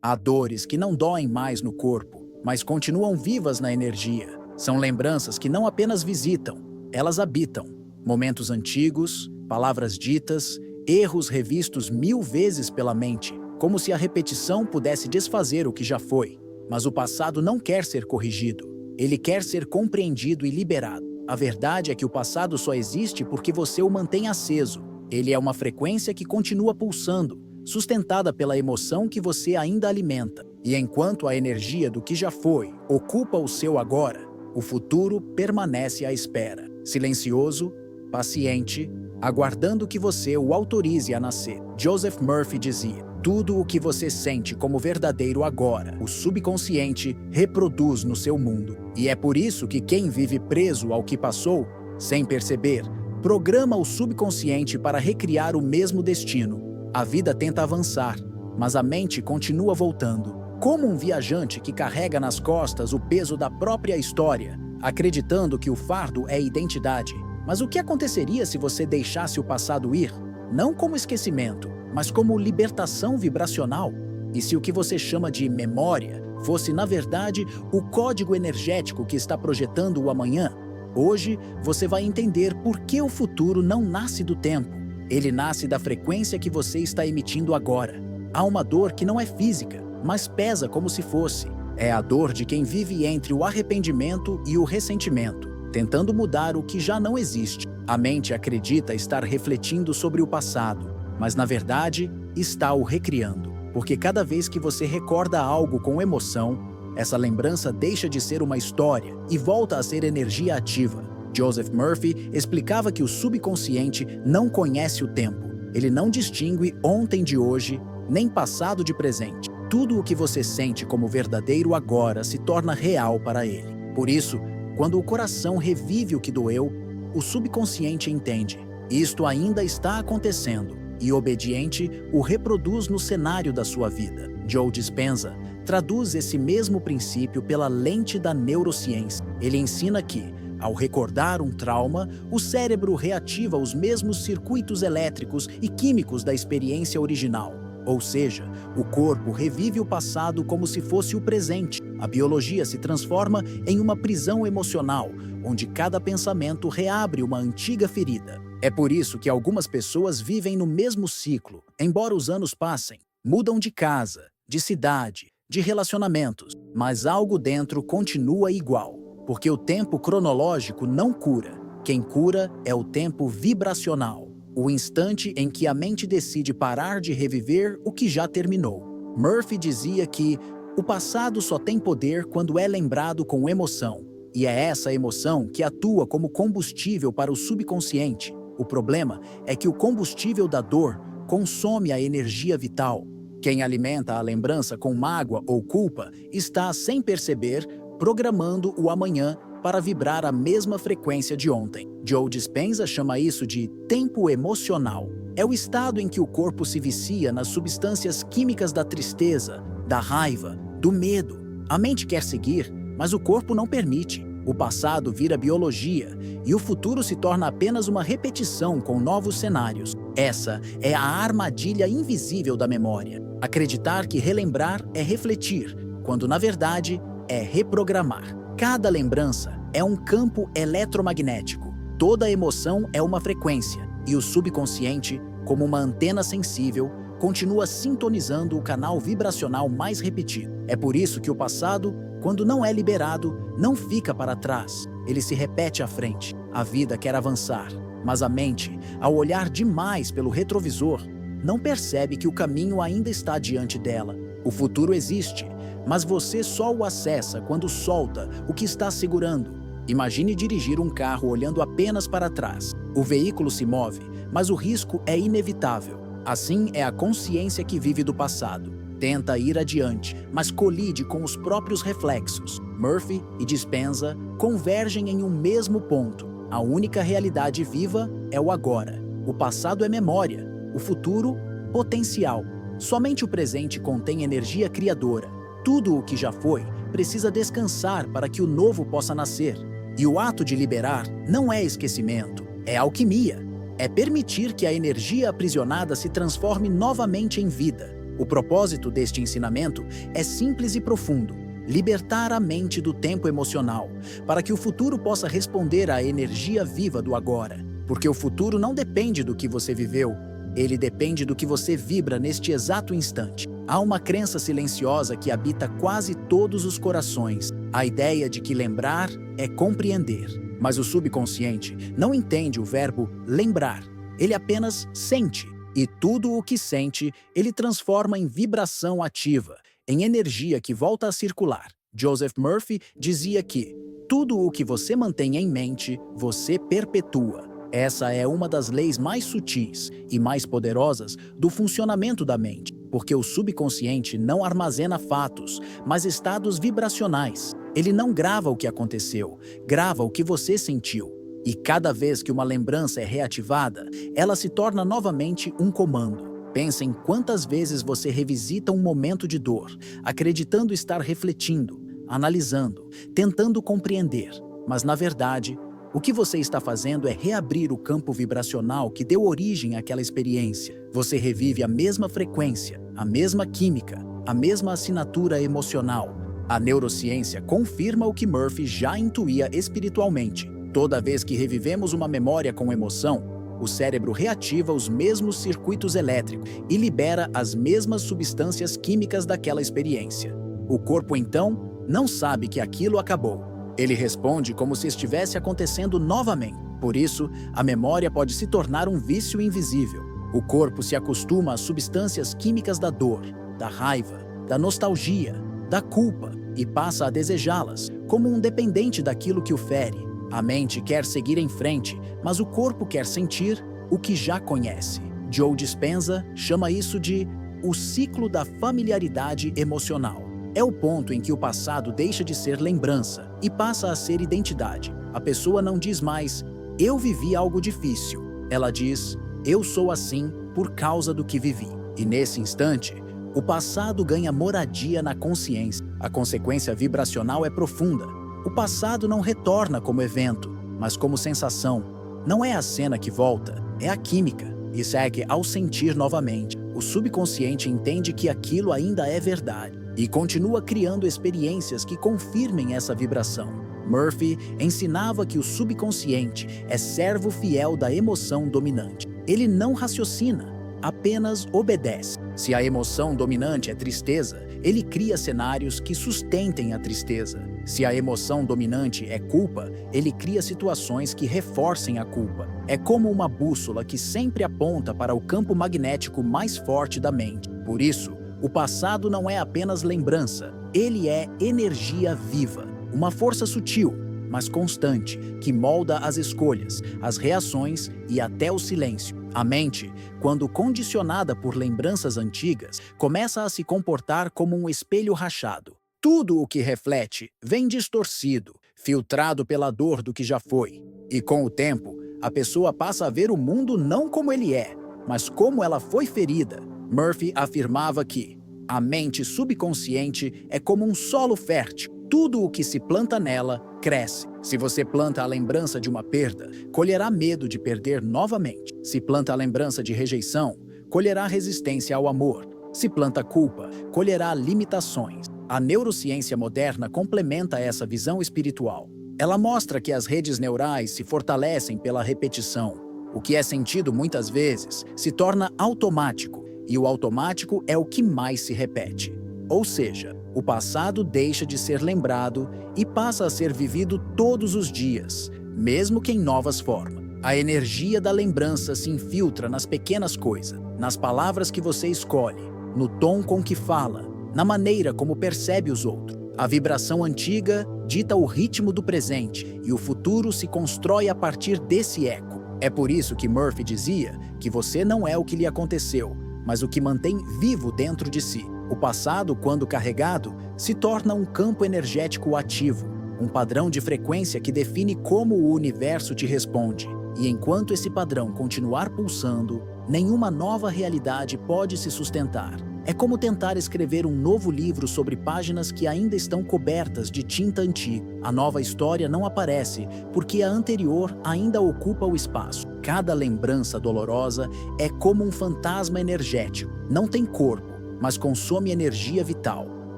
Há dores que não doem mais no corpo, mas continuam vivas na energia. São lembranças que não apenas visitam, elas habitam. Momentos antigos, palavras ditas, erros revistos 1000 vezes pela mente, como se a repetição pudesse desfazer o que já foi. Mas o passado não quer ser corrigido. Ele quer ser compreendido e liberado. A verdade é que o passado só existe porque você o mantém aceso. Ele é uma frequência que continua pulsando, sustentada pela emoção que você ainda alimenta. E enquanto a energia do que já foi ocupa o seu agora, o futuro permanece à espera, silencioso, paciente, aguardando que você o autorize a nascer. Joseph Murphy dizia: tudo o que você sente como verdadeiro agora, o subconsciente reproduz no seu mundo. E é por isso que quem vive preso ao que passou, sem perceber, programa o subconsciente para recriar o mesmo destino. A vida tenta avançar, mas a mente continua voltando. Como um viajante que carrega nas costas o peso da própria história, acreditando que o fardo é identidade. Mas o que aconteceria se você deixasse o passado ir? Não como esquecimento, mas como libertação vibracional? E se o que você chama de memória fosse, na verdade, o código energético que está projetando o amanhã? Hoje, você vai entender por que o futuro não nasce do tempo. Ele nasce da frequência que você está emitindo agora. Há uma dor que não é física, mas pesa como se fosse. É a dor de quem vive entre o arrependimento e o ressentimento, tentando mudar o que já não existe. A mente acredita estar refletindo sobre o passado, mas na verdade está o recriando. Porque cada vez que você recorda algo com emoção, essa lembrança deixa de ser uma história e volta a ser energia ativa. Joseph Murphy explicava que o subconsciente não conhece o tempo. Ele não distingue ontem de hoje, nem passado de presente. Tudo o que você sente como verdadeiro agora se torna real para ele. Por isso, quando o coração revive o que doeu, o subconsciente entende: isto ainda está acontecendo, e obediente o reproduz no cenário da sua vida. Joe Dispenza traduz esse mesmo princípio pela lente da neurociência. Ele ensina que, ao recordar um trauma, o cérebro reativa os mesmos circuitos elétricos e químicos da experiência original. Ou seja, o corpo revive o passado como se fosse o presente. A biologia se transforma em uma prisão emocional, onde cada pensamento reabre uma antiga ferida. É por isso que algumas pessoas vivem no mesmo ciclo, embora os anos passem. Mudam de casa, de cidade, de relacionamentos, mas algo dentro continua igual. Porque o tempo cronológico não cura. Quem cura é o tempo vibracional. O instante em que a mente decide parar de reviver o que já terminou. Murphy dizia que o passado só tem poder quando é lembrado com emoção. E é essa emoção que atua como combustível para o subconsciente. O problema é que o combustível da dor consome a energia vital. Quem alimenta a lembrança com mágoa ou culpa está, sem perceber, programando o amanhã para vibrar a mesma frequência de ontem. Joe Dispenza chama isso de tempo emocional. É o estado em que o corpo se vicia nas substâncias químicas da tristeza, da raiva, do medo. A mente quer seguir, mas o corpo não permite. O passado vira biologia e o futuro se torna apenas uma repetição com novos cenários. Essa é a armadilha invisível da memória. Acreditar que relembrar é refletir, quando na verdade é reprogramar. Cada lembrança é um campo eletromagnético. Toda emoção é uma frequência, e o subconsciente, como uma antena sensível, continua sintonizando o canal vibracional mais repetido. É por isso que o passado, quando não é liberado, não fica para trás. Ele se repete à frente. A vida quer avançar, mas a mente, ao olhar demais pelo retrovisor, não percebe que o caminho ainda está diante dela. O futuro existe, mas você só o acessa quando solta o que está segurando. Imagine dirigir um carro olhando apenas para trás. O veículo se move, mas o risco é inevitável. Assim é a consciência que vive do passado. Tenta ir adiante, mas colide com os próprios reflexos. Murphy e Dispenza convergem em um mesmo ponto. A única realidade viva é o agora. O passado é memória, o futuro, potencial. Somente o presente contém energia criadora. Tudo o que já foi precisa descansar para que o novo possa nascer. E o ato de liberar não é esquecimento, é alquimia. É permitir que a energia aprisionada se transforme novamente em vida. O propósito deste ensinamento é simples e profundo: libertar a mente do tempo emocional, para que o futuro possa responder à energia viva do agora. Porque o futuro não depende do que você viveu, ele depende do que você vibra neste exato instante. Há uma crença silenciosa que habita quase todos os corações: a ideia de que lembrar é compreender. Mas o subconsciente não entende o verbo lembrar, ele apenas sente. E tudo o que sente, ele transforma em vibração ativa, em energia que volta a circular. Joseph Murphy dizia que tudo o que você mantém em mente, você perpetua. Essa é uma das leis mais sutis e mais poderosas do funcionamento da mente, porque o subconsciente não armazena fatos, mas estados vibracionais. Ele não grava o que aconteceu, grava o que você sentiu. E cada vez que uma lembrança é reativada, ela se torna novamente um comando. Pensa em quantas vezes você revisita um momento de dor, acreditando estar refletindo, analisando, tentando compreender. Mas, na verdade, o que você está fazendo é reabrir o campo vibracional que deu origem àquela experiência. Você revive a mesma frequência, a mesma química, a mesma assinatura emocional. A neurociência confirma o que Murphy já intuía espiritualmente. Toda vez que revivemos uma memória com emoção, o cérebro reativa os mesmos circuitos elétricos e libera as mesmas substâncias químicas daquela experiência. O corpo, então, não sabe que aquilo acabou. Ele responde como se estivesse acontecendo novamente. Por isso, a memória pode se tornar um vício invisível. O corpo se acostuma às substâncias químicas da dor, da raiva, da nostalgia, da culpa e passa a desejá-las, como um dependente daquilo que o fere. A mente quer seguir em frente, mas o corpo quer sentir o que já conhece. Joe Dispenza chama isso de o ciclo da familiaridade emocional. É o ponto em que o passado deixa de ser lembrança e passa a ser identidade. A pessoa não diz mais, eu vivi algo difícil. Ela diz, eu sou assim por causa do que vivi. E nesse instante, o passado ganha moradia na consciência. A consequência vibracional é profunda. O passado não retorna como evento, mas como sensação. Não é a cena que volta, é a química. E segue ao sentir novamente. O subconsciente entende que aquilo ainda é verdade e continua criando experiências que confirmem essa vibração. Murphy ensinava que o subconsciente é servo fiel da emoção dominante. Ele não raciocina, apenas obedece. Se a emoção dominante é tristeza, ele cria cenários que sustentem a tristeza. Se a emoção dominante é culpa, ele cria situações que reforcem a culpa. É como uma bússola que sempre aponta para o campo magnético mais forte da mente. Por isso, o passado não é apenas lembrança, ele é energia viva, uma força sutil, mas constante, que molda as escolhas, as reações e até o silêncio. A mente, quando condicionada por lembranças antigas, começa a se comportar como um espelho rachado. Tudo o que reflete vem distorcido, filtrado pela dor do que já foi. E com o tempo, a pessoa passa a ver o mundo não como ele é, mas como ela foi ferida. Murphy afirmava que a mente subconsciente é como um solo fértil. Tudo o que se planta nela cresce. Se você planta a lembrança de uma perda, colherá medo de perder novamente. Se planta a lembrança de rejeição, colherá resistência ao amor. Se planta culpa, colherá limitações. A neurociência moderna complementa essa visão espiritual. Ela mostra que as redes neurais se fortalecem pela repetição. O que é sentido muitas vezes se torna automático, e o automático é o que mais se repete. Ou seja, o passado deixa de ser lembrado e passa a ser vivido todos os dias, mesmo que em novas formas. A energia da lembrança se infiltra nas pequenas coisas, nas palavras que você escolhe, no tom com que fala, na maneira como percebe os outros. A vibração antiga dita o ritmo do presente e o futuro se constrói a partir desse eco. É por isso que Murphy dizia que você não é o que lhe aconteceu, mas o que mantém vivo dentro de si. O passado, quando carregado, se torna um campo energético ativo, um padrão de frequência que define como o universo te responde. E enquanto esse padrão continuar pulsando, nenhuma nova realidade pode se sustentar. É como tentar escrever um novo livro sobre páginas que ainda estão cobertas de tinta antiga. A nova história não aparece porque a anterior ainda ocupa o espaço. Cada lembrança dolorosa é como um fantasma energético. Não tem corpo, mas consome energia vital.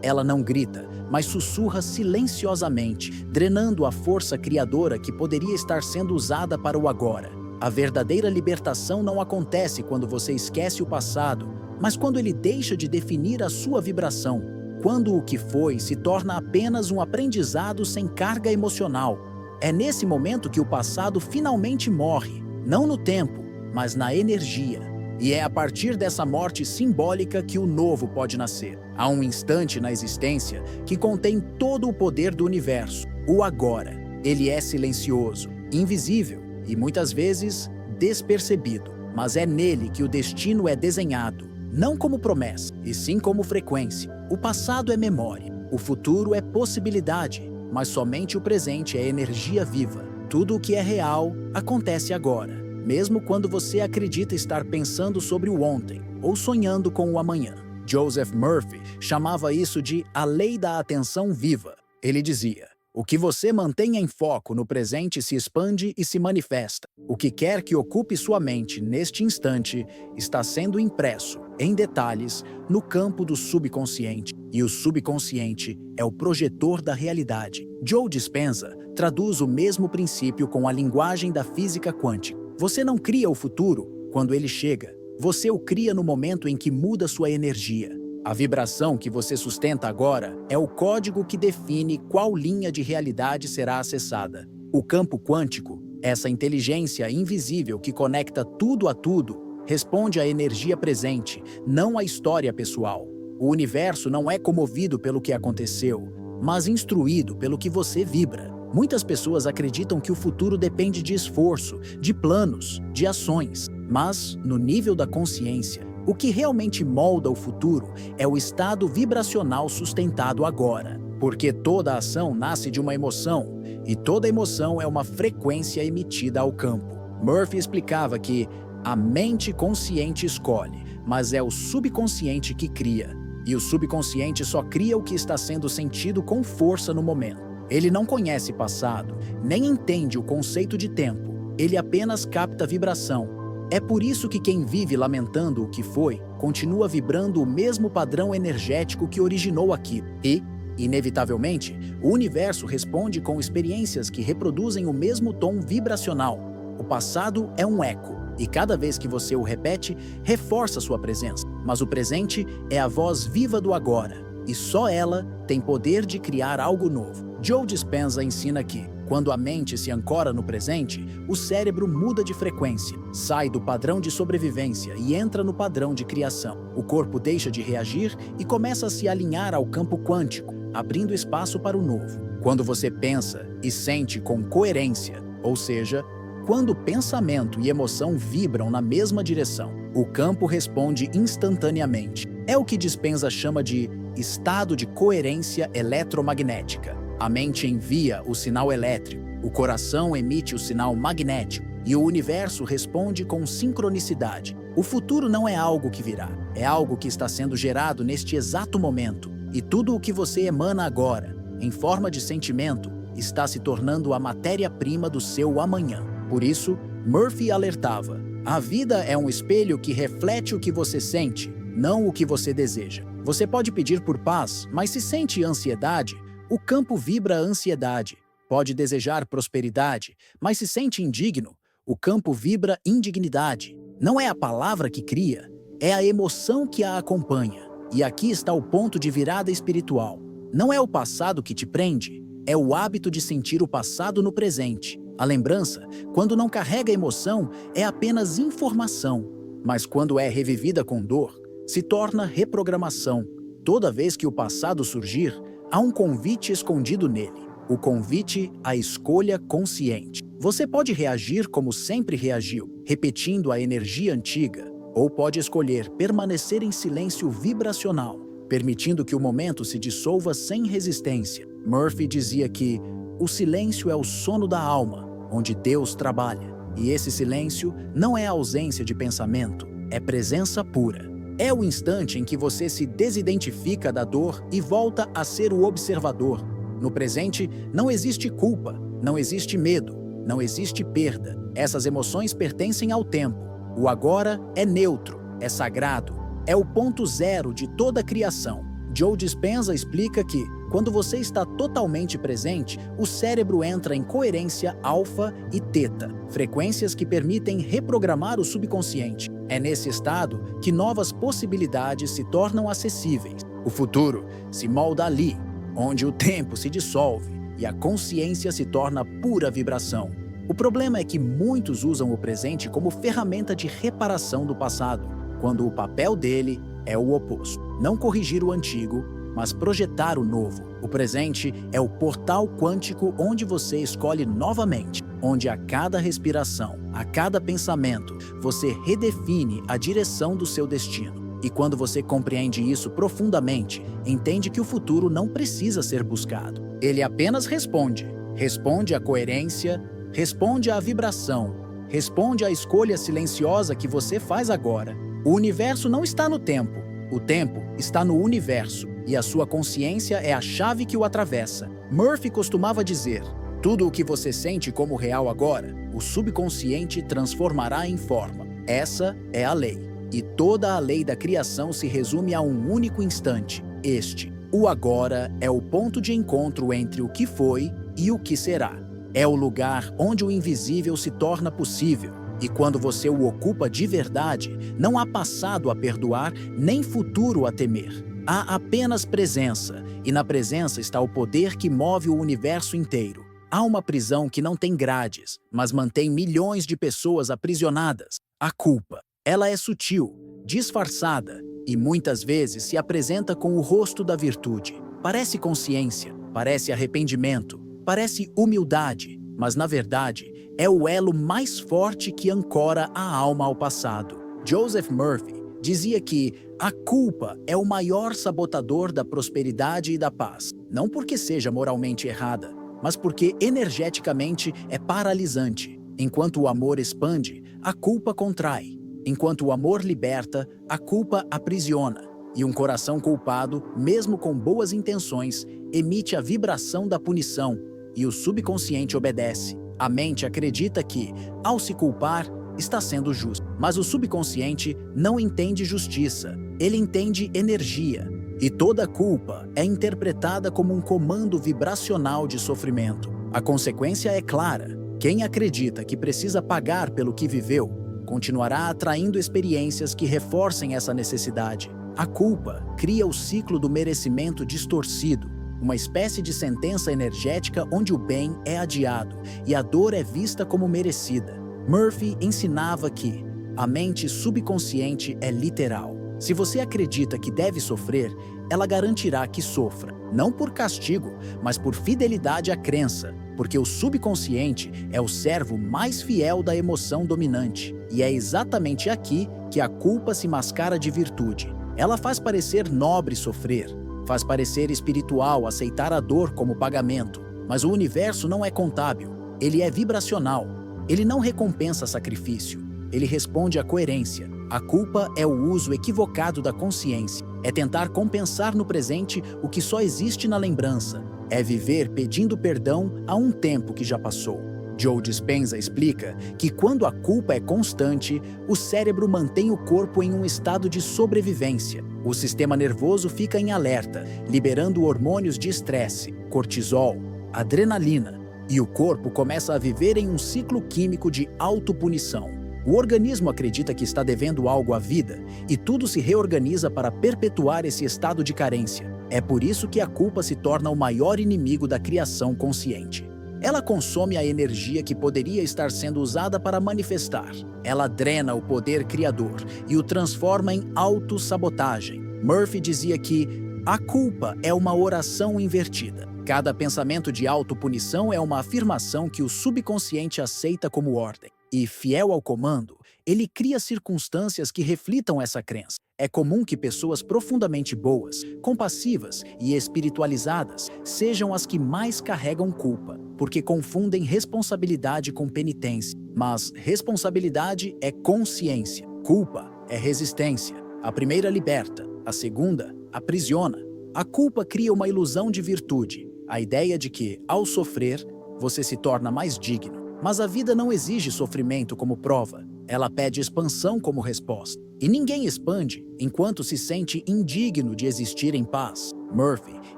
Ela não grita, mas sussurra silenciosamente, drenando a força criadora que poderia estar sendo usada para o agora. A verdadeira libertação não acontece quando você esquece o passado, mas quando ele deixa de definir a sua vibração, quando o que foi se torna apenas um aprendizado sem carga emocional. É nesse momento que o passado finalmente morre, não no tempo, mas na energia. E é a partir dessa morte simbólica que o novo pode nascer. Há um instante na existência que contém todo o poder do universo, o agora. Ele é silencioso, invisível e muitas vezes despercebido, mas é nele que o destino é desenhado, não como promessa, e sim como frequência. O passado é memória, o futuro é possibilidade, mas somente o presente é energia viva. Tudo o que é real acontece agora, mesmo quando você acredita estar pensando sobre o ontem ou sonhando com o amanhã. Joseph Murphy chamava isso de a lei da atenção viva. Ele dizia: o que você mantém em foco no presente se expande e se manifesta. O que quer que ocupe sua mente neste instante está sendo impresso, em detalhes, no campo do subconsciente. E o subconsciente é o projetor da realidade. Joe Dispenza traduz o mesmo princípio com a linguagem da física quântica. Você não cria o futuro quando ele chega. Você o cria no momento em que muda sua energia. A vibração que você sustenta agora é o código que define qual linha de realidade será acessada. O campo quântico, essa inteligência invisível que conecta tudo a tudo, responde à energia presente, não à história pessoal. O universo não é comovido pelo que aconteceu, mas instruído pelo que você vibra. Muitas pessoas acreditam que o futuro depende de esforço, de planos, de ações. Mas, no nível da consciência, o que realmente molda o futuro é o estado vibracional sustentado agora. Porque toda ação nasce de uma emoção, e toda emoção é uma frequência emitida ao campo. Murphy explicava que a mente consciente escolhe, mas é o subconsciente que cria. E o subconsciente só cria o que está sendo sentido com força no momento. Ele não conhece passado, nem entende o conceito de tempo. Ele apenas capta vibração. É por isso que quem vive lamentando o que foi, continua vibrando o mesmo padrão energético que originou aquilo. E, inevitavelmente, o universo responde com experiências que reproduzem o mesmo tom vibracional. O passado é um eco, e cada vez que você o repete, reforça sua presença. Mas o presente é a voz viva do agora, e só ela tem poder de criar algo novo. Joe Dispenza ensina que, quando a mente se ancora no presente, o cérebro muda de frequência, sai do padrão de sobrevivência e entra no padrão de criação. O corpo deixa de reagir e começa a se alinhar ao campo quântico, abrindo espaço para o novo. Quando você pensa e sente com coerência, ou seja, quando pensamento e emoção vibram na mesma direção, o campo responde instantaneamente. É o que Dispenza chama de estado de coerência eletromagnética. A mente envia o sinal elétrico, o coração emite o sinal magnético e o universo responde com sincronicidade. O futuro não é algo que virá, é algo que está sendo gerado neste exato momento. E tudo o que você emana agora, em forma de sentimento, está se tornando a matéria-prima do seu amanhã. Por isso, Murphy alertava: a vida é um espelho que reflete o que você sente, não o que você deseja. Você pode pedir por paz, mas se sente ansiedade, o campo vibra a ansiedade. Pode desejar prosperidade, mas se sente indigno, o campo vibra indignidade. Não é a palavra que cria, é a emoção que a acompanha. E aqui está o ponto de virada espiritual. Não é o passado que te prende, é o hábito de sentir o passado no presente. A lembrança, quando não carrega emoção, é apenas informação. Mas quando é revivida com dor, se torna reprogramação. Toda vez que o passado surgir, há um convite escondido nele, o convite à escolha consciente. Você pode reagir como sempre reagiu, repetindo a energia antiga, ou pode escolher permanecer em silêncio vibracional, permitindo que o momento se dissolva sem resistência. Murphy dizia que o silêncio é o sono da alma, onde Deus trabalha, e esse silêncio não é ausência de pensamento, é presença pura. É o instante em que você se desidentifica da dor e volta a ser o observador. No presente, não existe culpa, não existe medo, não existe perda. Essas emoções pertencem ao tempo. O agora é neutro, é sagrado, é o ponto zero de toda a criação. Joe Dispenza explica que, quando você está totalmente presente, o cérebro entra em coerência alfa e teta, frequências que permitem reprogramar o subconsciente. É nesse estado que novas possibilidades se tornam acessíveis. O futuro se molda ali, onde o tempo se dissolve e a consciência se torna pura vibração. O problema é que muitos usam o presente como ferramenta de reparação do passado, quando o papel dele é o oposto. Não corrigir o antigo, mas projetar o novo. O presente é o portal quântico onde você escolhe novamente, onde a cada respiração, a cada pensamento, você redefine a direção do seu destino. E quando você compreende isso profundamente, entende que o futuro não precisa ser buscado. Ele apenas responde. Responde à coerência, responde à vibração, responde à escolha silenciosa que você faz agora. O universo não está no tempo. O tempo está no universo, e a sua consciência é a chave que o atravessa. Murphy costumava dizer: tudo o que você sente como real agora, o subconsciente transformará em forma. Essa é a lei. E toda a lei da criação se resume a um único instante, este. O agora é o ponto de encontro entre o que foi e o que será. É o lugar onde o invisível se torna possível. E quando você o ocupa de verdade, não há passado a perdoar, nem futuro a temer. Há apenas presença, e na presença está o poder que move o universo inteiro. Há uma prisão que não tem grades, mas mantém milhões de pessoas aprisionadas. A culpa. Ela é sutil, disfarçada, e muitas vezes se apresenta com o rosto da virtude. Parece consciência, parece arrependimento, parece humildade, mas na verdade é o elo mais forte que ancora a alma ao passado. Joseph Murphy dizia que a culpa é o maior sabotador da prosperidade e da paz, não porque seja moralmente errada, mas porque energeticamente é paralisante. Enquanto o amor expande, a culpa contrai. Enquanto o amor liberta, a culpa aprisiona. E um coração culpado, mesmo com boas intenções, emite a vibração da punição, e o subconsciente obedece. A mente acredita que, ao se culpar, está sendo justo. Mas o subconsciente não entende justiça, ele entende energia. E toda culpa é interpretada como um comando vibracional de sofrimento. A consequência é clara. Quem acredita que precisa pagar pelo que viveu, continuará atraindo experiências que reforcem essa necessidade. A culpa cria o ciclo do merecimento distorcido, uma espécie de sentença energética onde o bem é adiado e a dor é vista como merecida. Murphy ensinava que a mente subconsciente é literal. Se você acredita que deve sofrer, ela garantirá que sofra, não por castigo, mas por fidelidade à crença, porque o subconsciente é o servo mais fiel da emoção dominante. E é exatamente aqui que a culpa se mascara de virtude. Ela faz parecer nobre sofrer, faz parecer espiritual aceitar a dor como pagamento. Mas o universo não é contábil, ele é vibracional. Ele não recompensa sacrifício, ele responde à coerência. A culpa é o uso equivocado da consciência. É tentar compensar no presente o que só existe na lembrança. É viver pedindo perdão a um tempo que já passou. Joe Dispenza explica que quando a culpa é constante, o cérebro mantém o corpo em um estado de sobrevivência. O sistema nervoso fica em alerta, liberando hormônios de estresse, cortisol, adrenalina, e o corpo começa a viver em um ciclo químico de autopunição. O organismo acredita que está devendo algo à vida e tudo se reorganiza para perpetuar esse estado de carência. É por isso que a culpa se torna o maior inimigo da criação consciente. Ela consome a energia que poderia estar sendo usada para manifestar. Ela drena o poder criador e o transforma em autossabotagem. Murphy dizia que a culpa é uma oração invertida. Cada pensamento de autopunição é uma afirmação que o subconsciente aceita como ordem. E, fiel ao comando, ele cria circunstâncias que reflitam essa crença. É comum que pessoas profundamente boas, compassivas e espiritualizadas sejam as que mais carregam culpa, porque confundem responsabilidade com penitência. Mas responsabilidade é consciência, culpa é resistência. A primeira liberta, a segunda aprisiona. A culpa cria uma ilusão de virtude, a ideia de que, ao sofrer, você se torna mais digno. Mas a vida não exige sofrimento como prova, ela pede expansão como resposta. E ninguém expande enquanto se sente indigno de existir em paz. Murphy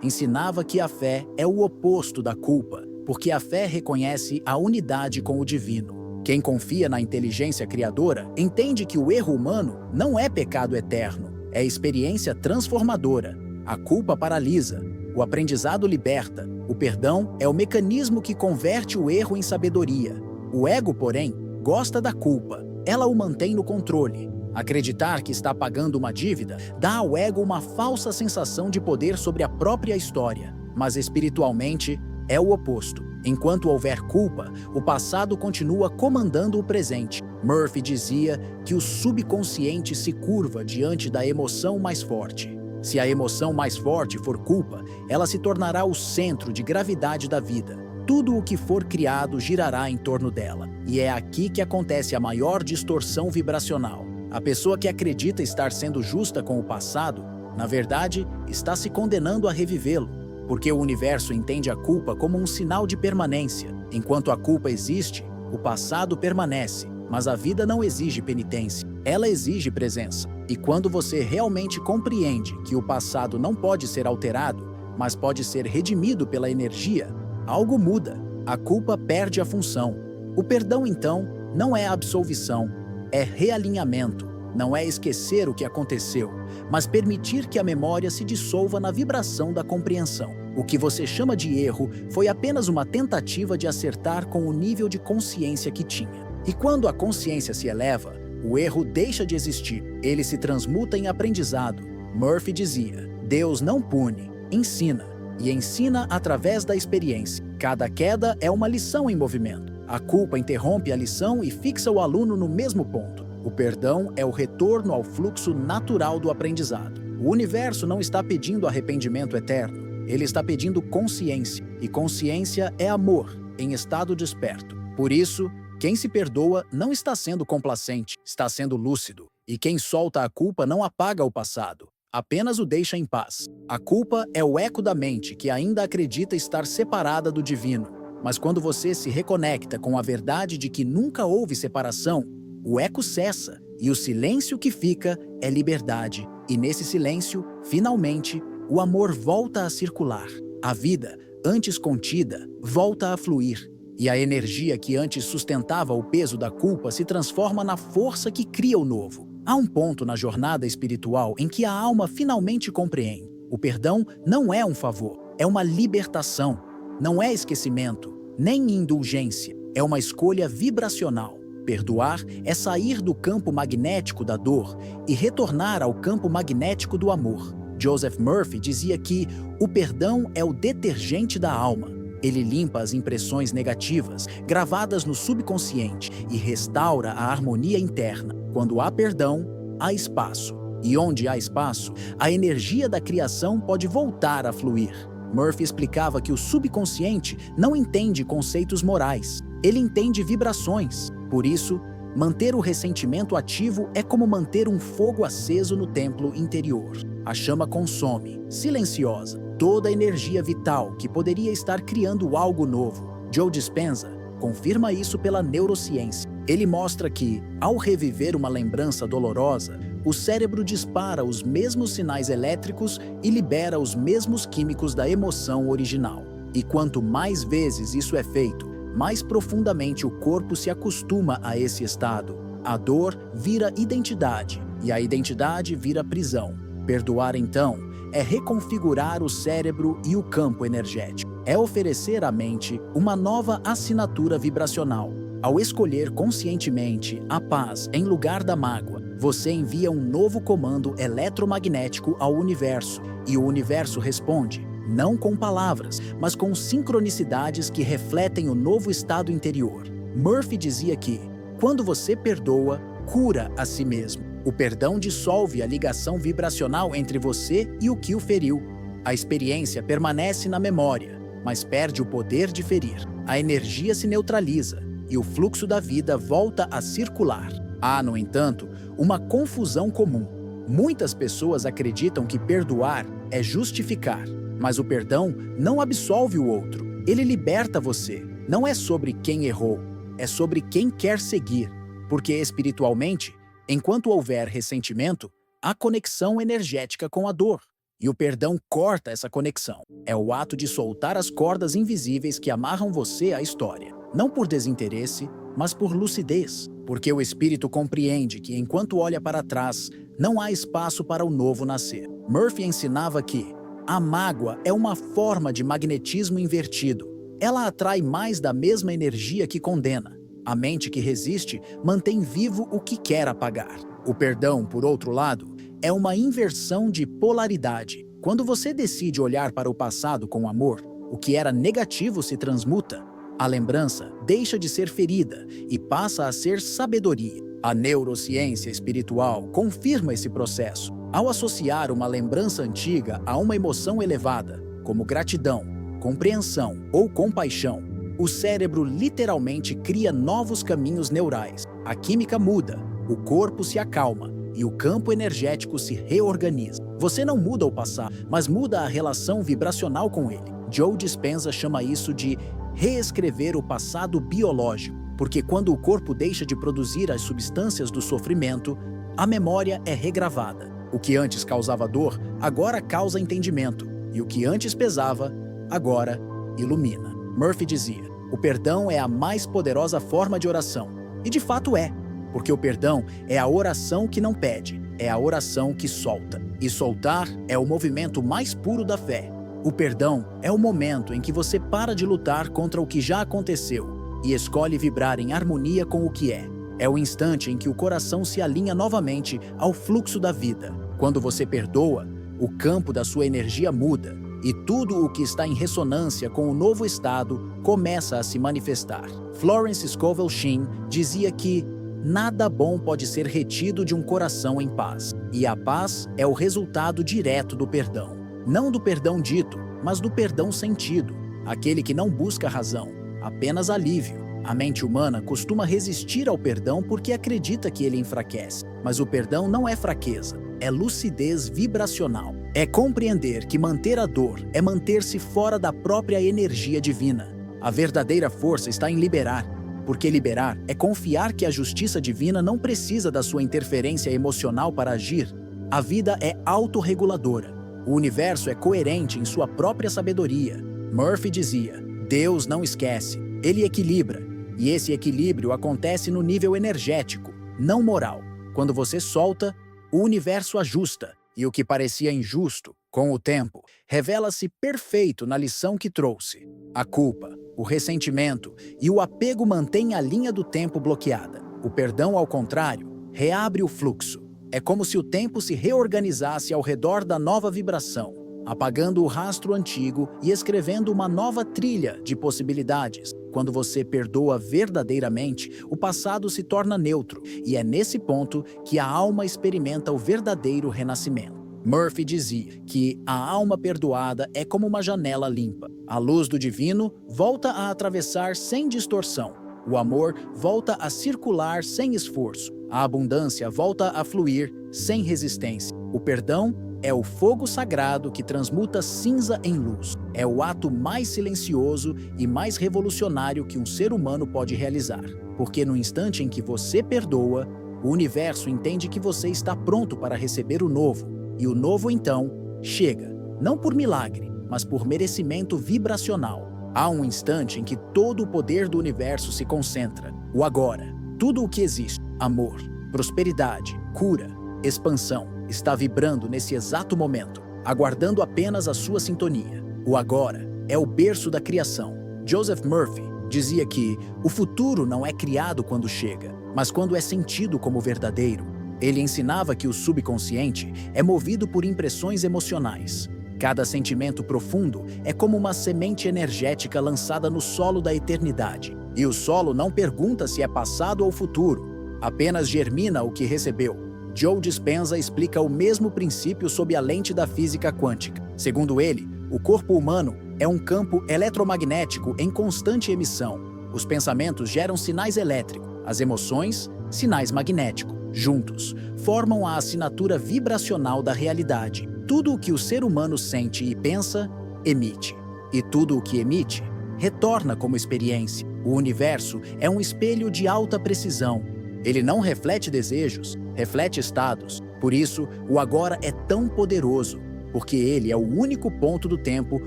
ensinava que a fé é o oposto da culpa, porque a fé reconhece a unidade com o divino. Quem confia na inteligência criadora entende que o erro humano não é pecado eterno, é experiência transformadora. A culpa paralisa, o aprendizado liberta, o perdão é o mecanismo que converte o erro em sabedoria. O ego, porém, gosta da culpa, ela o mantém no controle. Acreditar que está pagando uma dívida dá ao ego uma falsa sensação de poder sobre a própria história, mas espiritualmente é o oposto. Enquanto houver culpa, o passado continua comandando o presente. Murphy dizia que o subconsciente se curva diante da emoção mais forte. Se a emoção mais forte for culpa, ela se tornará o centro de gravidade da vida. Tudo o que for criado girará em torno dela. E é aqui que acontece a maior distorção vibracional. A pessoa que acredita estar sendo justa com o passado, na verdade, está se condenando a revivê-lo, porque o universo entende a culpa como um sinal de permanência. Enquanto a culpa existe, o passado permanece, mas a vida não exige penitência, ela exige presença. E quando você realmente compreende que o passado não pode ser alterado, mas pode ser redimido pela energia, algo muda. A culpa perde a função. O perdão, então, não é absolvição, é realinhamento. Não é esquecer o que aconteceu, mas permitir que a memória se dissolva na vibração da compreensão. O que você chama de erro foi apenas uma tentativa de acertar com o nível de consciência que tinha. E quando a consciência se eleva, o erro deixa de existir, ele se transmuta em aprendizado. Murphy dizia: Deus não pune, ensina, e ensina através da experiência. Cada queda é uma lição em movimento. A culpa interrompe a lição e fixa o aluno no mesmo ponto. O perdão é o retorno ao fluxo natural do aprendizado. O universo não está pedindo arrependimento eterno, ele está pedindo consciência, e consciência é amor, em estado desperto. Por isso, quem se perdoa não está sendo complacente, está sendo lúcido. E quem solta a culpa não apaga o passado, apenas o deixa em paz. A culpa é o eco da mente que ainda acredita estar separada do divino. Mas quando você se reconecta com a verdade de que nunca houve separação, o eco cessa e o silêncio que fica é liberdade. E nesse silêncio, finalmente, o amor volta a circular. A vida, antes contida, volta a fluir. E a energia que antes sustentava o peso da culpa se transforma na força que cria o novo. Há um ponto na jornada espiritual em que a alma finalmente compreende. O perdão não é um favor, é uma libertação. Não é esquecimento, nem indulgência. É uma escolha vibracional. Perdoar é sair do campo magnético da dor e retornar ao campo magnético do amor. Joseph Murphy dizia que o perdão é o detergente da alma. Ele limpa as impressões negativas gravadas no subconsciente e restaura a harmonia interna. Quando há perdão, há espaço. E onde há espaço, a energia da criação pode voltar a fluir. Murphy explicava que o subconsciente não entende conceitos morais, ele entende vibrações. Por isso, manter o ressentimento ativo é como manter um fogo aceso no templo interior. A chama consome, silenciosa, toda a energia vital que poderia estar criando algo novo. Joe Dispenza confirma isso pela neurociência. Ele mostra que, ao reviver uma lembrança dolorosa, o cérebro dispara os mesmos sinais elétricos e libera os mesmos químicos da emoção original. E quanto mais vezes isso é feito, mais profundamente o corpo se acostuma a esse estado. A dor vira identidade, e a identidade vira prisão. Perdoar, então, é reconfigurar o cérebro e o campo energético. É oferecer à mente uma nova assinatura vibracional. Ao escolher conscientemente a paz em lugar da mágoa, você envia um novo comando eletromagnético ao universo, e o universo responde, não com palavras, mas com sincronicidades que refletem o novo estado interior. Murphy dizia que, quando você perdoa, cura a si mesmo. O perdão dissolve a ligação vibracional entre você e o que o feriu. A experiência permanece na memória, mas perde o poder de ferir. A energia se neutraliza e o fluxo da vida volta a circular. Há, no entanto, uma confusão comum. Muitas pessoas acreditam que perdoar é justificar, mas o perdão não absolve o outro. Ele liberta você. Não é sobre quem errou, é sobre quem quer seguir, porque espiritualmente, Enquanto houver ressentimento, há conexão energética com a dor. E o perdão corta essa conexão. É o ato de soltar as cordas invisíveis que amarram você à história. Não por desinteresse, mas por lucidez. Porque o espírito compreende que, enquanto olha para trás, não há espaço para o novo nascer. Murphy ensinava que a mágoa é uma forma de magnetismo invertido. Ela atrai mais da mesma energia que condena. A mente que resiste mantém vivo o que quer apagar. O perdão, por outro lado, é uma inversão de polaridade. Quando você decide olhar para o passado com amor, o que era negativo se transmuta. A lembrança deixa de ser ferida e passa a ser sabedoria. A neurociência espiritual confirma esse processo. Ao associar uma lembrança antiga a uma emoção elevada, como gratidão, compreensão ou compaixão, o cérebro literalmente cria novos caminhos neurais. A química muda, o corpo se acalma e o campo energético se reorganiza. Você não muda o passado, mas muda a relação vibracional com ele. Joe Dispenza chama isso de reescrever o passado biológico, porque quando o corpo deixa de produzir as substâncias do sofrimento, a memória é regravada. O que antes causava dor, agora causa entendimento, e o que antes pesava, agora ilumina. Murphy dizia: o perdão é a mais poderosa forma de oração. E de fato é, porque o perdão é a oração que não pede, é a oração que solta. E soltar é o movimento mais puro da fé. O perdão é o momento em que você para de lutar contra o que já aconteceu e escolhe vibrar em harmonia com o que é. É o instante em que o coração se alinha novamente ao fluxo da vida. Quando você perdoa, o campo da sua energia muda e tudo o que está em ressonância com o novo estado começa a se manifestar. Florence Scovel Shinn dizia que nada bom pode ser retido de um coração em paz. E a paz é o resultado direto do perdão. Não do perdão dito, mas do perdão sentido. Aquele que não busca razão, apenas alívio. A mente humana costuma resistir ao perdão porque acredita que ele enfraquece. Mas o perdão não é fraqueza, é lucidez vibracional. É compreender que manter a dor é manter-se fora da própria energia divina. A verdadeira força está em liberar, porque liberar é confiar que a justiça divina não precisa da sua interferência emocional para agir. A vida é autorreguladora. O universo é coerente em sua própria sabedoria. Murphy dizia: Deus não esquece, ele equilibra. E esse equilíbrio acontece no nível energético, não moral. Quando você solta, o universo ajusta. E o que parecia injusto, com o tempo, revela-se perfeito na lição que trouxe. A culpa, o ressentimento e o apego mantêm a linha do tempo bloqueada. O perdão, ao contrário, reabre o fluxo. É como se o tempo se reorganizasse ao redor da nova vibração, apagando o rastro antigo e escrevendo uma nova trilha de possibilidades. Quando você perdoa verdadeiramente, o passado se torna neutro, e é nesse ponto que a alma experimenta o verdadeiro renascimento. Murphy dizia que a alma perdoada é como uma janela limpa. A luz do divino volta a atravessar sem distorção. O amor volta a circular sem esforço. A abundância volta a fluir sem resistência. O perdão é o fogo sagrado que transmuta cinza em luz. É o ato mais silencioso e mais revolucionário que um ser humano pode realizar. Porque no instante em que você perdoa, o universo entende que você está pronto para receber o novo. E o novo, então, chega. Não por milagre, mas por merecimento vibracional. Há um instante em que todo o poder do universo se concentra. O agora. Tudo o que existe, amor, prosperidade, cura, expansão, está vibrando nesse exato momento, aguardando apenas a sua sintonia. O agora é o berço da criação. Joseph Murphy dizia que o futuro não é criado quando chega, mas quando é sentido como verdadeiro. Ele ensinava que o subconsciente é movido por impressões emocionais. Cada sentimento profundo é como uma semente energética lançada no solo da eternidade. E o solo não pergunta se é passado ou futuro, apenas germina o que recebeu. Joe Dispenza explica o mesmo princípio sob a lente da física quântica. Segundo ele, o corpo humano é um campo eletromagnético em constante emissão. Os pensamentos geram sinais elétricos, as emoções, sinais magnéticos. Juntos, formam a assinatura vibracional da realidade. Tudo o que o ser humano sente e pensa, emite. E tudo o que emite, retorna como experiência. O universo é um espelho de alta precisão. Ele não reflete desejos, reflete estados. Por isso, o agora é tão poderoso, porque ele é o único ponto do tempo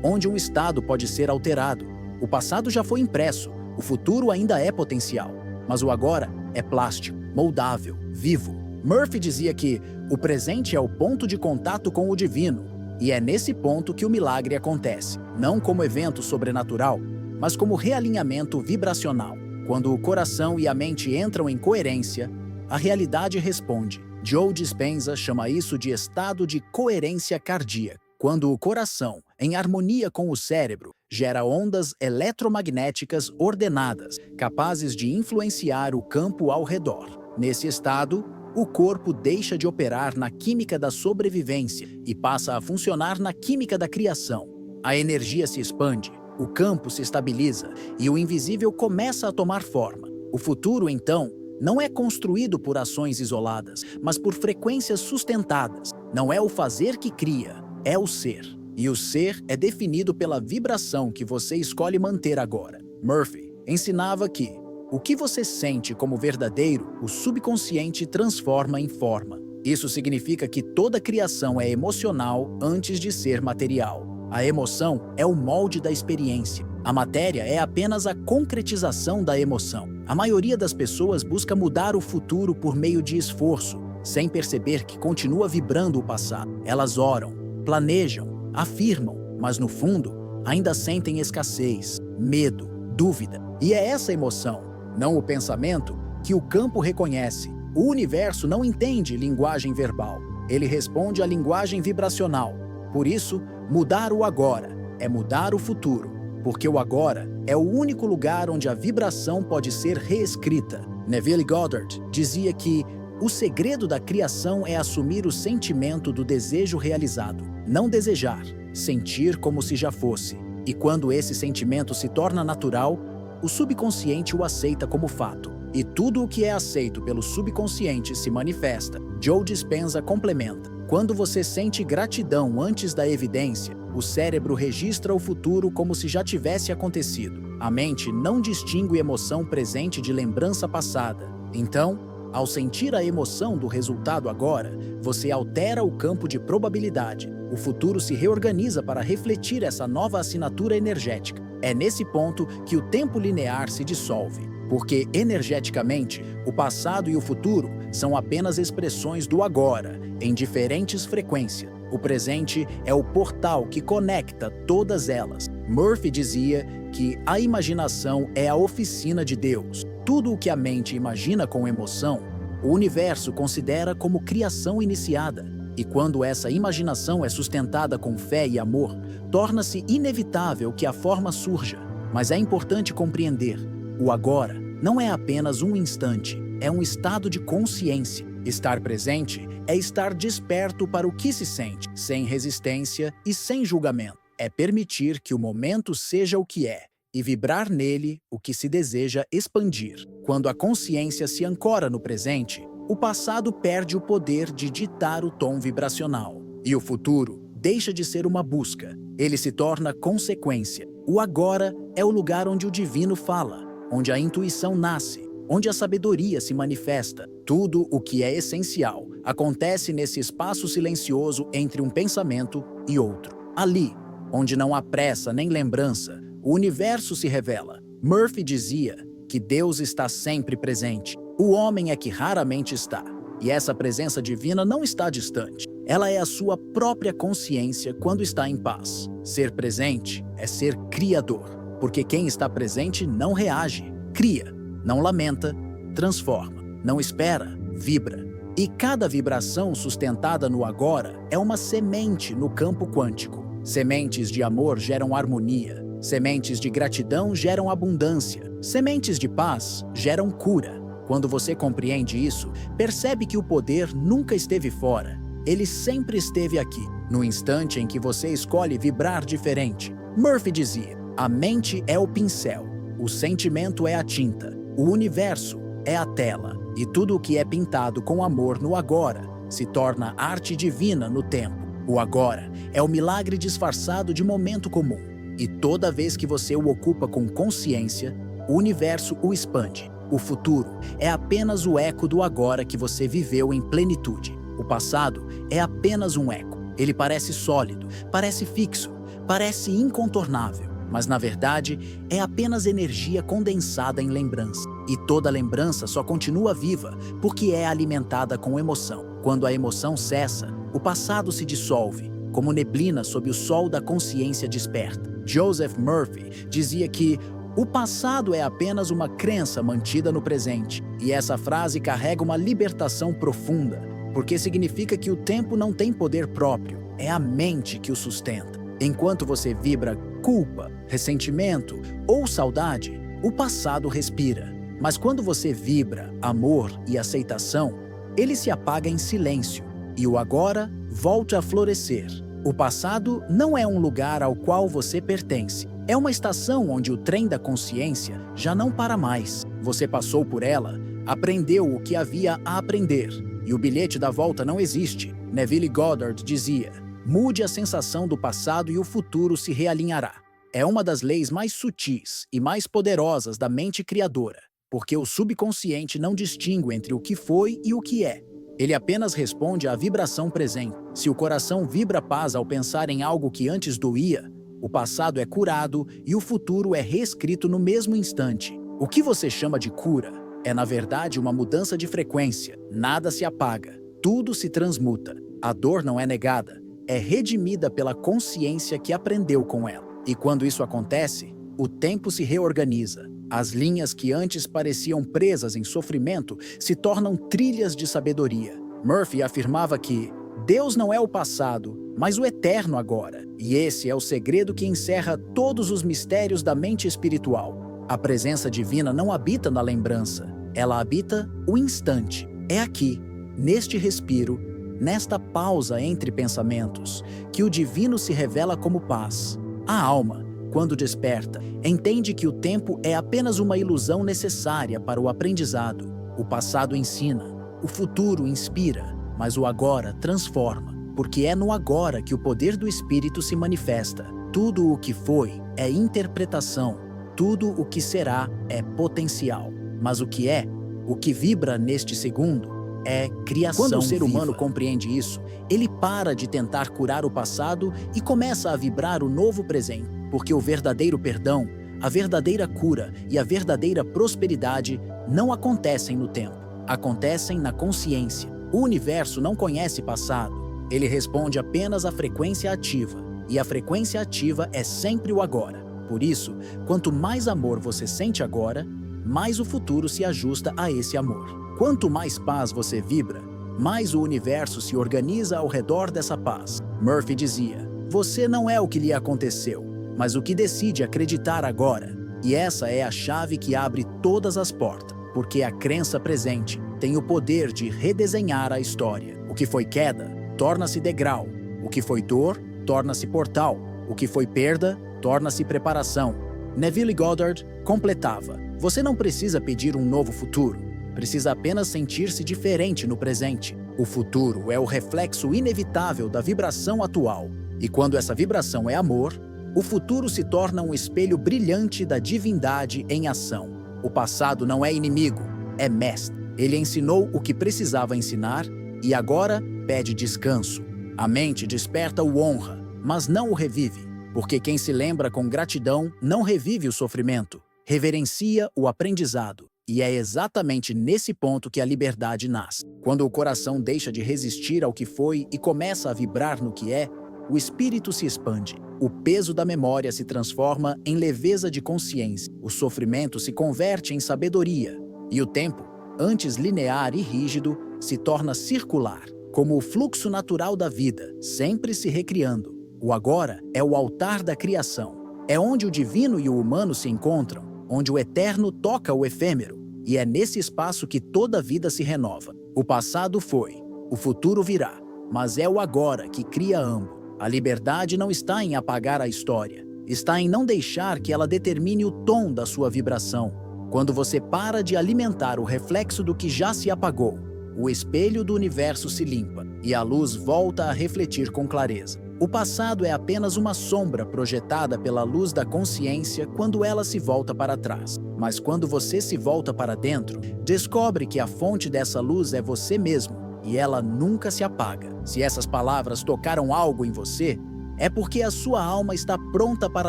onde um estado pode ser alterado. O passado já foi impresso, o futuro ainda é potencial, mas o agora é plástico, moldável, vivo. Murphy dizia que o presente é o ponto de contato com o divino, e é nesse ponto que o milagre acontece, não como evento sobrenatural, mas como realinhamento vibracional. Quando o coração e a mente entram em coerência, a realidade responde. Joe Dispenza chama isso de estado de coerência cardíaca. Quando o coração, em harmonia com o cérebro, gera ondas eletromagnéticas ordenadas, capazes de influenciar o campo ao redor. Nesse estado, o corpo deixa de operar na química da sobrevivência e passa a funcionar na química da criação. A energia se expande, o campo se estabiliza e o invisível começa a tomar forma. O futuro, então, não é construído por ações isoladas, mas por frequências sustentadas. Não é o fazer que cria, é o ser. E o ser é definido pela vibração que você escolhe manter agora. Murphy ensinava que o que você sente como verdadeiro, o subconsciente transforma em forma. Isso significa que toda criação é emocional antes de ser material. A emoção é o molde da experiência. A matéria é apenas a concretização da emoção. A maioria das pessoas busca mudar o futuro por meio de esforço, sem perceber que continua vibrando o passado. Elas oram, planejam, afirmam, mas no fundo, ainda sentem escassez, medo, dúvida. E é essa emoção, não o pensamento, que o campo reconhece. O universo não entende linguagem verbal. Ele responde à linguagem vibracional. Por isso, mudar o agora é mudar o futuro, porque o agora é o único lugar onde a vibração pode ser reescrita. Neville Goddard dizia que o segredo da criação é assumir o sentimento do desejo realizado. Não desejar, sentir como se já fosse. E quando esse sentimento se torna natural, o subconsciente o aceita como fato. E tudo o que é aceito pelo subconsciente se manifesta. Joe Dispenza complementa. Quando você sente gratidão antes da evidência, o cérebro registra o futuro como se já tivesse acontecido. A mente não distingue emoção presente de lembrança passada. Então, ao sentir a emoção do resultado agora, você altera o campo de probabilidade. O futuro se reorganiza para refletir essa nova assinatura energética. É nesse ponto que o tempo linear se dissolve, porque energeticamente, o passado e o futuro são apenas expressões do agora, em diferentes frequências. O presente é o portal que conecta todas elas. Murphy dizia que a imaginação é a oficina de Deus. Tudo o que a mente imagina com emoção, o universo considera como criação iniciada. E quando essa imaginação é sustentada com fé e amor, torna-se inevitável que a forma surja. Mas é importante compreender, o agora não é apenas um instante, é um estado de consciência. Estar presente é estar desperto para o que se sente, sem resistência e sem julgamento. É permitir que o momento seja o que é e vibrar nele o que se deseja expandir. Quando a consciência se ancora no presente, o passado perde o poder de ditar o tom vibracional. E o futuro deixa de ser uma busca, ele se torna consequência. O agora é o lugar onde o divino fala, onde a intuição nasce, onde a sabedoria se manifesta. Tudo o que é essencial acontece nesse espaço silencioso entre um pensamento e outro. Ali, onde não há pressa nem lembrança, o universo se revela. Murphy dizia que Deus está sempre presente. O homem é que raramente está. E essa presença divina não está distante. Ela é a sua própria consciência quando está em paz. Ser presente é ser criador, porque quem está presente não reage, cria, não lamenta, transforma, não espera, vibra. E cada vibração sustentada no agora é uma semente no campo quântico. Sementes de amor geram harmonia. Sementes de gratidão geram abundância. Sementes de paz geram cura. Quando você compreende isso, percebe que o poder nunca esteve fora. Ele sempre esteve aqui, no instante em que você escolhe vibrar diferente. Murphy dizia, a mente é o pincel, o sentimento é a tinta, o universo é a tela. E tudo o que é pintado com amor no agora se torna arte divina no tempo. O agora é o milagre disfarçado de momento comum. E toda vez que você o ocupa com consciência, o universo o expande. O futuro é apenas o eco do agora que você viveu em plenitude. O passado é apenas um eco. Ele parece sólido, parece fixo, parece incontornável, mas na verdade é apenas energia condensada em lembrança. E toda lembrança só continua viva porque é alimentada com emoção. Quando a emoção cessa, o passado se dissolve, como neblina sob o sol da consciência desperta. Joseph Murphy dizia que o passado é apenas uma crença mantida no presente. E essa frase carrega uma libertação profunda, porque significa que o tempo não tem poder próprio, é a mente que o sustenta. Enquanto você vibra culpa, ressentimento ou saudade, o passado respira. Mas quando você vibra amor e aceitação, ele se apaga em silêncio e o agora volta a florescer. O passado não é um lugar ao qual você pertence. É uma estação onde o trem da consciência já não para mais. Você passou por ela, aprendeu o que havia a aprender, e o bilhete da volta não existe. Neville Goddard dizia: mude a sensação do passado e o futuro se realinhará. É uma das leis mais sutis e mais poderosas da mente criadora, porque o subconsciente não distingue entre o que foi e o que é. Ele apenas responde à vibração presente. Se o coração vibra paz ao pensar em algo que antes doía, o passado é curado e o futuro é reescrito no mesmo instante. O que você chama de cura é, na verdade, uma mudança de frequência. Nada se apaga, tudo se transmuta. A dor não é negada, é redimida pela consciência que aprendeu com ela. E quando isso acontece, o tempo se reorganiza. As linhas que antes pareciam presas em sofrimento se tornam trilhas de sabedoria. Murphy afirmava que Deus não é o passado, mas o eterno agora. E esse é o segredo que encerra todos os mistérios da mente espiritual. A presença divina não habita na lembrança, ela habita o instante. É aqui, neste respiro, nesta pausa entre pensamentos, que o divino se revela como paz. A alma, quando desperta, entende que o tempo é apenas uma ilusão necessária para o aprendizado. O passado ensina, o futuro inspira, mas o agora transforma, porque é no agora que o poder do espírito se manifesta. Tudo o que foi é interpretação, tudo o que será é potencial. Mas o que vibra neste segundo, é criação. Quando o ser humano compreende isso, ele para de tentar curar o passado e começa a vibrar o novo presente, porque o verdadeiro perdão, a verdadeira cura e a verdadeira prosperidade não acontecem no tempo, acontecem na consciência. O universo não conhece passado, ele responde apenas à frequência ativa, e a frequência ativa é sempre o agora. Por isso, quanto mais amor você sente agora, mais o futuro se ajusta a esse amor. Quanto mais paz você vibra, mais o universo se organiza ao redor dessa paz. Murphy dizia: você não é o que lhe aconteceu, mas o que decide acreditar agora. E essa é a chave que abre todas as portas, porque a crença presente tem o poder de redesenhar a história. O que foi queda, torna-se degrau. O que foi dor, torna-se portal. O que foi perda, torna-se preparação. Neville Goddard completava: você não precisa pedir um novo futuro. Precisa apenas sentir-se diferente no presente. O futuro é o reflexo inevitável da vibração atual. E quando essa vibração é amor, o futuro se torna um espelho brilhante da divindade em ação. O passado não é inimigo, é mestre. Ele ensinou o que precisava ensinar e agora pede descanso. A mente desperta o honra, mas não o revive, porque quem se lembra com gratidão não revive o sofrimento, reverencia o aprendizado. E é exatamente nesse ponto que a liberdade nasce. Quando o coração deixa de resistir ao que foi e começa a vibrar no que é, o espírito se expande. O peso da memória se transforma em leveza de consciência. O sofrimento se converte em sabedoria. E o tempo, antes linear e rígido, se torna circular, como o fluxo natural da vida, sempre se recriando. O agora é o altar da criação. É onde o divino e o humano se encontram, onde o eterno toca o efêmero. E é nesse espaço que toda a vida se renova. O passado foi, o futuro virá, mas é o agora que cria ambos. A liberdade não está em apagar a história, está em não deixar que ela determine o tom da sua vibração. Quando você para de alimentar o reflexo do que já se apagou, o espelho do universo se limpa e a luz volta a refletir com clareza. O passado é apenas uma sombra projetada pela luz da consciência quando ela se volta para trás. Mas quando você se volta para dentro, descobre que a fonte dessa luz é você mesmo e ela nunca se apaga. Se essas palavras tocaram algo em você, é porque a sua alma está pronta para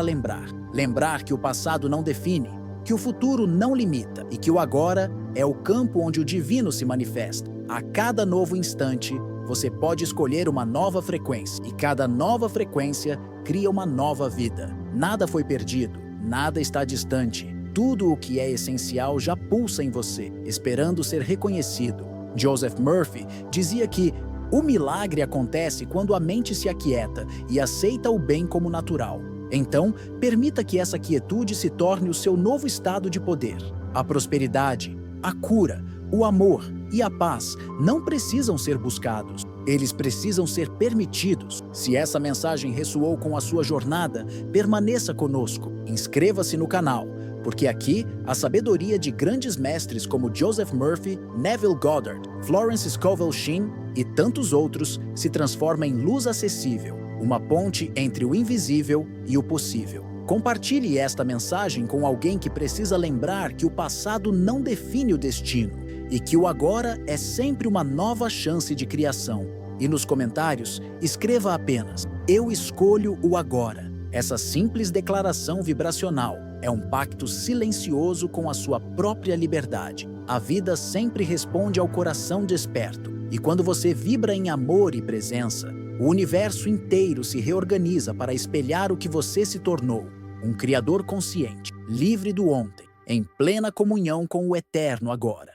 lembrar. Lembrar que o passado não define, que o futuro não limita e que o agora é o campo onde o divino se manifesta. A cada novo instante, você pode escolher uma nova frequência e cada nova frequência cria uma nova vida. Nada foi perdido, nada está distante. Tudo o que é essencial já pulsa em você, esperando ser reconhecido. Joseph Murphy dizia que o milagre acontece quando a mente se aquieta e aceita o bem como natural. Então, permita que essa quietude se torne o seu novo estado de poder. A prosperidade, a cura, o amor e a paz não precisam ser buscados. Eles precisam ser permitidos. Se essa mensagem ressoou com a sua jornada, permaneça conosco. Inscreva-se no canal, porque aqui a sabedoria de grandes mestres como Joseph Murphy, Neville Goddard, Florence Scovel Shinn e tantos outros se transforma em luz acessível, uma ponte entre o invisível e o possível. Compartilhe esta mensagem com alguém que precisa lembrar que o passado não define o destino e que o agora é sempre uma nova chance de criação. E nos comentários, escreva apenas: "Eu escolho o agora". Essa simples declaração vibracional é um pacto silencioso com a sua própria liberdade. A vida sempre responde ao coração desperto, e quando você vibra em amor e presença, o universo inteiro se reorganiza para espelhar o que você se tornou, um criador consciente, livre do ontem, em plena comunhão com o eterno agora.